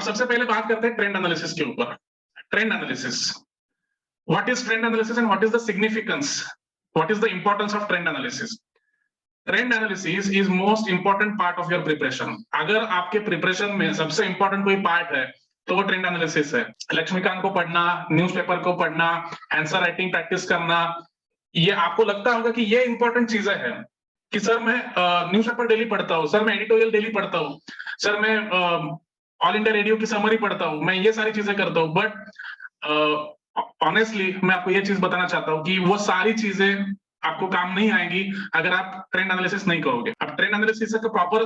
सबसे पहले बात करते हैं ट्रेंड एनालिसिस के ऊपर। Trend analysis, what is trend analysis and what is the significance, what is the importance of trend analysis. Trend analysis is most important part of your preparation. अगर आपके preparation में सबसे इंपॉर्टेंट कोई part है तो वो ट्रेंड एनालिसिस है। लक्ष्मीकांत को पढ़ना, न्यूज़पेपर को पढ़ना, आंसर राइटिंग प्रैक्टिस करना, ये आपको लगता होगा कि ये इंपॉर्टेंट चीजें हैं कि सर मैं न्यूज़पेपर डेली पढ़ता हूँ, सर मैं एडिटोरियल डेली पढ़ता हूँ, सर मैं ऑल इंडिया रेडियो की समरी पढ़ता हूँ, मैं ये सारी चीजें करता हूँ। बट ऑनेस्टली मैं आपको ये चीज बताना चाहता हूँ कि वो सारी चीजें आपको काम नहीं आएंगी अगर आप ट्रेंड एनालिसिस नहीं करोगे। अब ट्रेंड एनालिसिस का प्रॉपर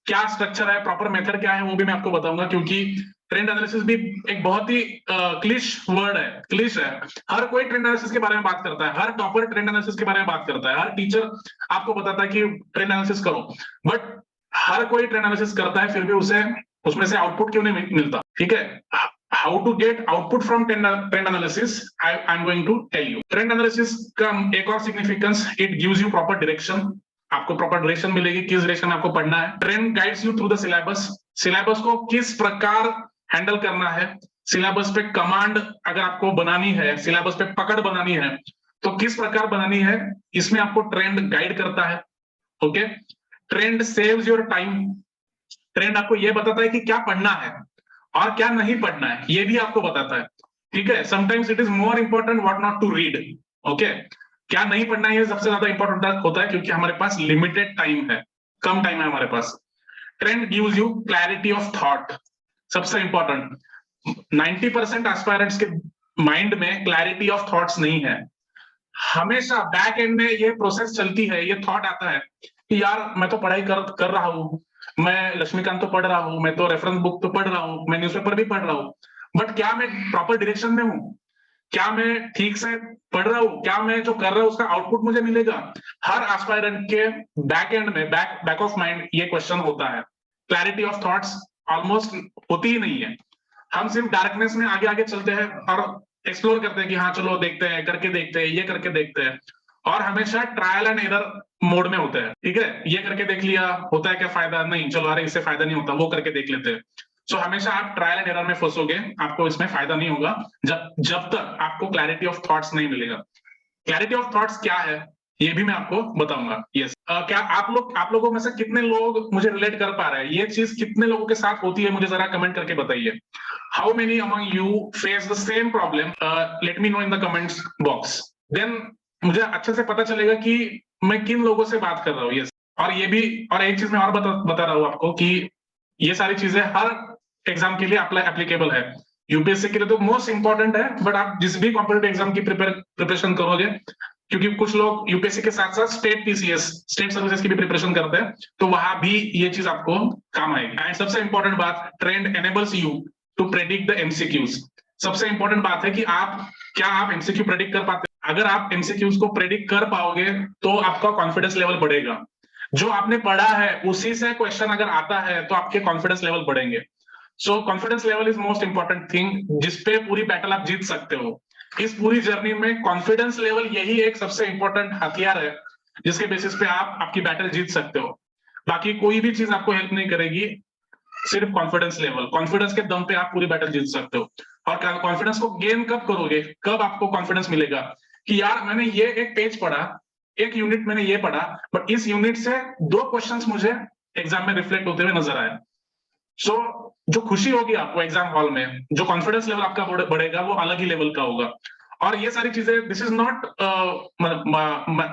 क्या स्ट्रक्चर है, प्रॉपर मेथड क्या है, वो भी मैं आपको बताऊंगा, क्योंकि ट्रेंड एनालिसिस भी एक बहुत ही क्लिश वर्ड है, क्लिश है। हर कोई ट्रेंड एनालिसिस के बारे में बात करता है, हर टॉपर ट्रेंड एनालिसिस के बारे में बात करता है, हर टीचर आपको बताता है कि ट्रेंड एनालिसिस करो, बट हर कोई ट्रेंड एनालिसिस करता है, फिर भी उसे उसमें से आउटपुट क्यों नहीं मिलता। ठीक है, how to get output from trend analysis I am going to tell you. Trend analysis का एक और significance, it gives you proper direction. आपको प्रॉपर डायरेक्शन मिलेगी, किस डायरेक्शन में आपको पढ़ना है। Trend guides you through the syllabus, syllabus को किस प्रकार हैंडल करना है, सिलेबस पे कमांड अगर आपको बनानी है, सिलेबस पे पकड़ बनानी है तो किस प्रकार बनानी है, इसमें आपको ट्रेंड गाइड करता है। Okay, trend saves your time, trend आपको यह बताता है कि क्या पढ़ना है और क्या नहीं पढ़ना है, ये भी आपको बताता है। ठीक है, sometimes it is more important what not to read. Okay, क्या नहीं पढ़ना है ये सबसे ज्यादा इंपॉर्टेंट होता है, क्योंकि हमारे पास लिमिटेड टाइम है, कम टाइम है हमारे पास। Trend gives you clarity of thought, सबसे इंपॉर्टेंट। 90% एस्पायरेंट्स के माइंड में क्लैरिटी ऑफ थॉट्स नहीं है। हमेशा बैक एंड में ये प्रोसेस चलती है, ये थॉट आता है कि यार मैं तो पढ़ाई कर रहा हूँ, मैं लक्ष्मीकांत तो पढ़ रहा हूँ, मैं तो रेफरेंस बुक तो पढ़ रहा हूँ, मैं न्यूज़पेपर भी पढ़ रहा हूँ, बट क्या मैं प्रॉपर डायरेक्शन में हूँ, क्या मैं ठीक से पढ़ रहा हूँ, क्या मैं जो कर रहा हूँ उसका आउटपुट मुझे मिलेगा। हर एस्पायरेंट के बैक एंड में, बैक ऑफ माइंड ये क्वेश्चन होता है। क्लैरिटी ऑफ थॉट्स ऑलमोस्ट होती ही नहीं है। हम सिर्फ डार्कनेस में आगे आगे चलते हैं और एक्सप्लोर करते हैं कि हाँ चलो देखते हैं, करके देखते हैं, ये करके देखते हैं, और हमेशा ट्रायल एंड एरर मोड में होते हैं। ठीक है, ये करके देख लिया, होता है क्या फायदा, नहीं चलो अरे इससे फायदा नहीं होता, वो करके देख लेते हैं। सो हमेशा आप ट्रायल एंड एरर में फंसोगे, आपको इसमें फायदा नहीं होगा जब तक आपको क्लैरिटी ऑफ थॉट्स नहीं मिलेगा। क्लैरिटी ऑफ थॉट्स क्या है ये भी मैं आपको बताऊंगा। यस, क्या आप लोगों में से कितने लोग मुझे रिलेट कर पा रहे हैं, ये चीज कितने लोगों के साथ होती है, मुझे जरा कमेंट करके बताइए। How many among you face the same problem, let me know in the comments box, then मुझे अच्छे से पता चलेगा कि मैं किन लोगों से बात कर रहा हूँ। यस, और ये भी, और एक चीज मैं और बता रहा हूँ आपको कि ये सारी चीजें हर एग्जाम के लिए एप्लीकेबल है। यूपीएससी के लिए तो मोस्ट इंपॉर्टेंट है, बट आप जिस भी कॉम्पिटिटिव एग्जाम की प्रिपरेशन करोगे, क्योंकि कुछ लोग यूपीएससी के साथ साथ स्टेट पीसीएस, स्टेट सर्विसेज की भी प्रिपरेशन करते हैं, तो वहां भी ये चीज आपको काम आएगी। एंड सबसे इंपॉर्टेंट बात, trend enables you to predict the MCQs. सबसे इंपॉर्टेंट बात है कि क्या आप एमसीक्यू प्रेडिक्ट कर पाते हैं। अगर आप एमसीक्यूज को प्रेडिक्ट कर पाओगे तो आपका कॉन्फिडेंस लेवल बढ़ेगा। जो आपने पढ़ा है उसी से क्वेश्चन अगर आता है तो आपके कॉन्फिडेंस लेवल बढ़ेंगे। सो confidence level is most important thing, जिसपे पूरी बैटल आप जीत सकते हो। इस पूरी जर्नी में कॉन्फिडेंस लेवल यही एक सबसे इंपॉर्टेंट हथियार है जिसके बेसिस पे आप आपकी बैटल जीत सकते हो। बाकी कोई भी चीज आपको हेल्प नहीं करेगी, सिर्फ कॉन्फिडेंस लेवल, कॉन्फिडेंस के दम पे आप पूरी बैटल जीत सकते हो। और कॉन्फिडेंस को गेन कब करोगे, कब आपको कॉन्फिडेंस मिलेगा कि यार मैंने ये एक पेज पढ़ा, एक यूनिट मैंने ये पढ़ा, बट इस यूनिट से 2 क्वेश्चंस मुझे एग्जाम में रिफ्लेक्ट होते हुए नजर आए। सो जो खुशी होगी आपको एग्जाम हॉल में, जो कॉन्फिडेंस लेवल आपका बढ़ेगा, वो अलग ही लेवल का होगा। और ये सारी चीजें, दिस इज नॉट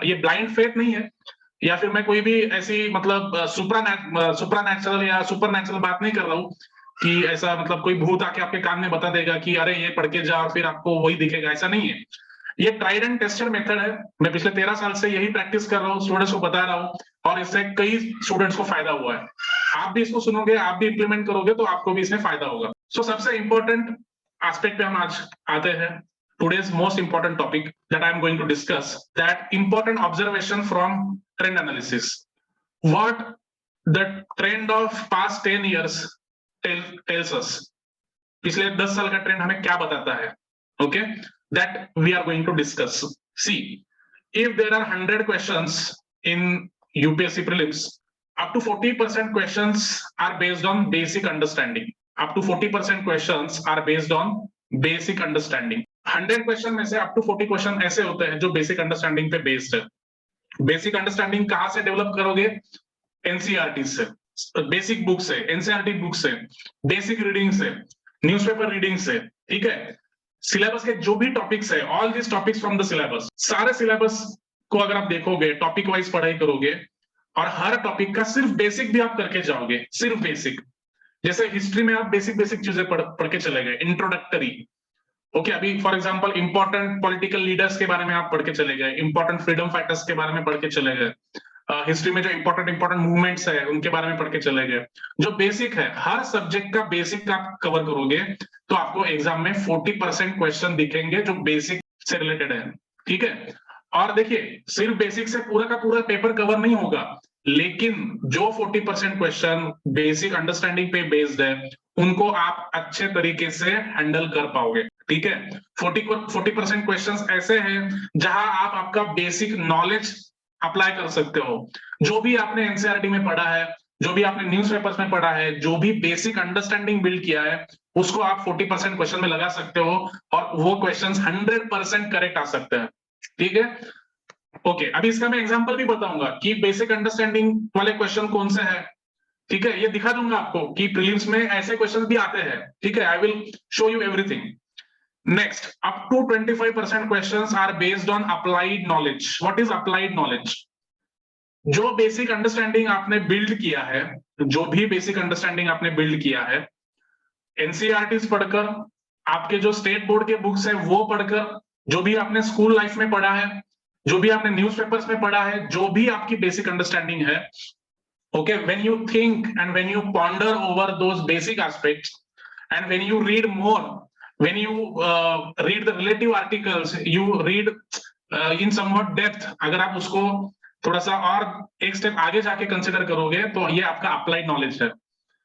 ये ब्लाइंड फेथ नहीं है, या फिर मैं कोई भी ऐसी मतलब सुपरा नेचुरल या सुपर नेचुरल बात नहीं कर रहा हूँ कि ऐसा मतलब कोई भूत आके आपके कान में बता देगा कि अरे ये पढ़ के जा और फिर आपको वही दिखेगा, ऐसा नहीं है। ये ट्राइड एंड टेस्टेड मेथड है। मैं पिछले 13 साल से यही प्रैक्टिस कर रहा हूँ, स्टूडेंट्स को बता रहा हूँ, और इससे कई स्टूडेंट्स को फायदा हुआ है। आप भी इसको सुनोगे, आप भी इंप्लीमेंट करोगे तो आपको भी इसमें फायदा होगा। सो सबसे इंपॉर्टेंट एस्पेक्ट पे हम आज आते हैं। Today's most important topic that I am going to discuss, that important observation from trend analysis. What the trend of past 10 years tells us. पिछले 10 साल का ट्रेंड हमें क्या बताता है? Okay, that we are going to discuss. See, if there are 100 questions in UPSC prelims, up to 40% questions are based on basic understanding. up to 40% questions are based on basic understanding. 100 question में से up to 40 question ऐसे होते हैं जो basic understanding पे based है. Basic understanding कहां से डेवलप करोगे? एनसीईआरटी से, बेसिक बुक से, एनसीईआरटी बुक से, बेसिक रीडिंग से, न्यूज़पेपर रीडिंग से. ठीक है, सिलेबस के जो भी टॉपिक्स है, all this topics from the syllabus, सारे सिलेबस को अगर आप देखोगे, टॉपिक वाइज पढ़ाई करोगे और हर टॉपिक का सिर्फ बेसिक भी आप करके जाओगे, सिर्फ बेसिक. जैसे हिस्ट्री में आप बेसिक बेसिक चीजें पढ़ के चले गए, इंट्रोडक्टरी. ओके, अभी for example important political leaders के बारे में आप पढ़ के चले गए, इंपॉर्टेंट फ्रीडम फाइटर्स के बारे में पढ़ के चले गए, हिस्ट्री में जो इंपॉर्टेंट मूवमेंट्स है उनके बारे में पढ़ के चले गए. जो बेसिक है, हर सब्जेक्ट का बेसिक आप कवर करोगे तो आपको एग्जाम में 40% क्वेश्चन दिखेंगे जो बेसिक से रिलेटेड है. ठीक है, और देखिए सिर्फ बेसिक से पूरा का पूरा पेपर कवर नहीं होगा, लेकिन जो 40% क्वेश्चन बेसिक अंडरस्टैंडिंग पे बेस्ड है उनको आप अच्छे तरीके से हैंडल कर पाओगे. ठीक है, 40% क्वेश्चंस ऐसे हैं जहां आप आपका बेसिक नॉलेज अप्लाई कर सकते हो. जो भी आपने एनसीईआरटी में पढ़ा है, जो भी आपने न्यूज़पेपर्स में पढ़ा है, जो भी बेसिक अंडरस्टैंडिंग बिल्ड किया है, उसको आप 40% क्वेश्चन में लगा सकते हो और वो क्वेश्चंस 100% करेक्ट आ सकते हैं. ठीक है, ओके, अभी इसका मैं एग्जांपल भी बताऊंगा कि बेसिक अंडरस्टैंडिंग वाले क्वेश्चन कौन से हैं. ठीक है, ये दिखा दूंगा आपको कि प्रीलिम्स में ऐसे क्वेश्चन भी आते हैं. ठीक है, I will show you everything. Next, up to 25% questions are based on applied knowledge. What is applied knowledge? जो बेसिक अंडरस्टैंडिंग आपने बिल्ड किया है, जो भी बेसिक अंडरस्टैंडिंग आपने बिल्ड किया है, एनसीईआरटी पढ़कर, आपके जो स्टेट बोर्ड के बुक्स है वो पढ़कर, जो भी आपने स्कूल लाइफ में पढ़ा है, जो भी आपने न्यूज़पेपर्स में पढ़ा है, जो भी आपकी बेसिक अंडरस्टैंडिंग है. Okay, when you think and when you ponder over those basic aspects and when you read more, when you read the relative articles, you read in somewhat depth, अगर आप उसको थोड़ा सा और एक स्टेप आगे जाके कंसिडर करोगे तो ये आपका अप्लाइड नॉलेज है.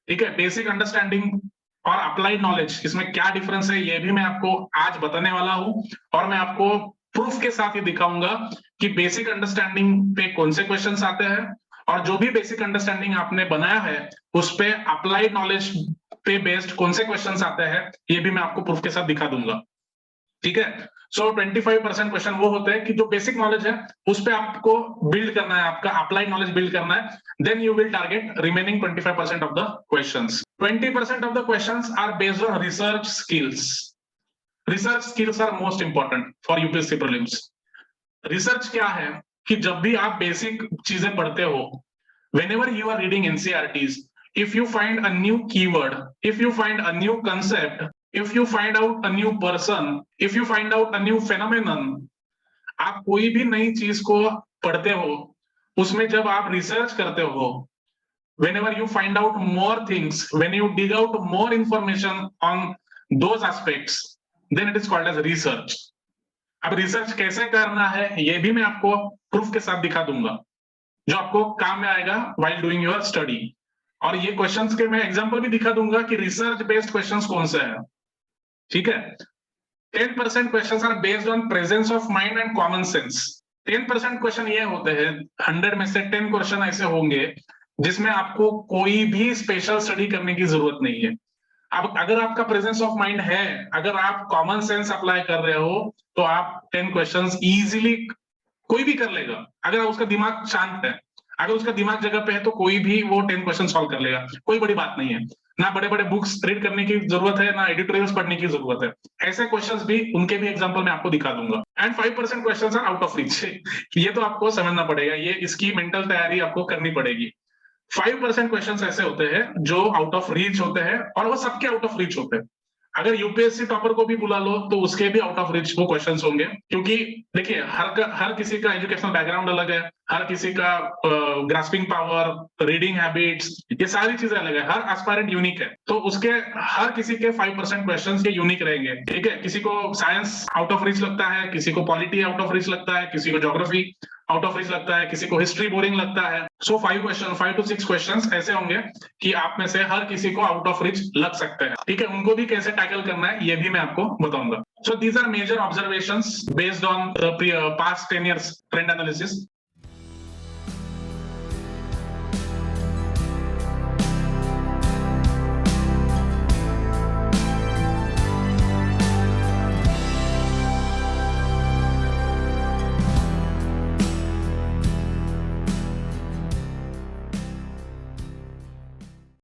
ठीक है, बेसिक अंडरस्टैंडिंग और अप्लाइड नॉलेज, इसमें क्या डिफरेंस है ये भी मैं आपको आज बताने वाला हूं और मैं आपको प्रूफ के साथ ही दिखाऊंगा कि बेसिक अंडरस्टैंडिंग पे कौन से क्वेश्चंस आते हैं और जो भी बेसिक अंडरस्टैंडिंग आपने बनाया है उस पे अप्लाइड नॉलेज पे बेस्ड कौन से क्वेश्चंस आते हैं ये भी मैं आपको प्रूफ के साथ दिखा दूंगा. ठीक है, सो 25% क्वेश्चन वो होते हैं कि जो बेसिक नॉलेज है उस पे आपको बिल्ड करना है, आपका अप्लाइड नॉलेज बिल्ड करना है. Then you will target remaining 25% of the questions. 20% of the questions are based on research skills. Research skills are most important for UPSC prelims. Research क्या है कि जब भी आप बेसिक चीजें पढ़ते हो, whenever you are reading NCERTs, if you find a new keyword, if you find a new concept, if you find out a new person, if you find out a new phenomenon, आप कोई भी नई चीज को पढ़ते हो, उसमें जब आप रिसर्च करते हो, whenever you find out more things, when you dig out more information on those aspects, then it is called as research. अब रिसर्च कैसे करना है ये भी मैं आपको प्रूफ के साथ दिखा दूंगा जो आपको काम में आएगा while doing your study. और ये क्वेश्चंस के मैं एग्जांपल भी दिखा दूंगा कि रिसर्च बेस्ड क्वेश्चंस कौन से हैं. ठीक है, 10% questions are based on presence of mind and common sense. 10% question ये होते हैं, 100 में से 10 क्वेश्चन ऐसे होंगे जिसमें आपको कोई भी स्पेशल स्टडी करने की जरूरत नहीं है. अब अगर आपका प्रेजेंस ऑफ माइंड है, अगर आप कॉमन सेंस अप्लाई कर रहे हो तो आप 10 क्वेश्चंस इजीली कोई भी कर लेगा. अगर उसका दिमाग शांत है, अगर उसका दिमाग जगह पे है तो कोई भी वो 10 क्वेश्चन सॉल्व कर लेगा. कोई बड़ी बात नहीं है, ना बड़े बड़े बुक्स रीड करने की जरूरत है, ना एडिटोरियल्स पढ़ने की जरूरत है. ऐसे क्वेश्चंस भी, उनके भी एग्जांपल मैं आपको दिखा दूंगा. And 5% questions are out of reach. ये तो आपको समझना पड़ेगा, ये इसकी मेंटल तैयारी आपको करनी पड़ेगी. 5% क्वेश्चंस ऐसे होते हैं जो आउट ऑफ रीच होते हैं और वो सबके आउट ऑफ रीच होते हैं. अगर यूपीएससी टॉपर को भी बुला लो तो उसके भी आउट ऑफ रीच वो क्वेश्चंस होंगे, क्योंकि देखिए हर किसी का एजुकेशनल बैकग्राउंड अलग है, हर किसी का ग्रास्पिंग पावर, रीडिंग हैबिट्स, ये सारी चीजें अलग है. हर एस्पायरेंट यूनिक है, तो उसके हर किसी के 5% क्वेश्चंस के यूनिक रहेंगे. ठीक है, किसी को साइंस आउट ऑफ रीच लगता है, किसी को पॉलिटी आउट ऑफ रीच लगता है, किसी को ज्योग्राफी आउट ऑफ रीच लगता है, किसी को हिस्ट्री बोरिंग लगता है. सो 5 to 6 क्वेश्चंस ऐसे होंगे कि आप में से हर किसी को आउट ऑफ रीच लग सकते हैं. ठीक है, उनको भी कैसे टैकल करना है ये भी मैं आपको बताऊंगा. So these are major observations based on the past 10 years trend analysis.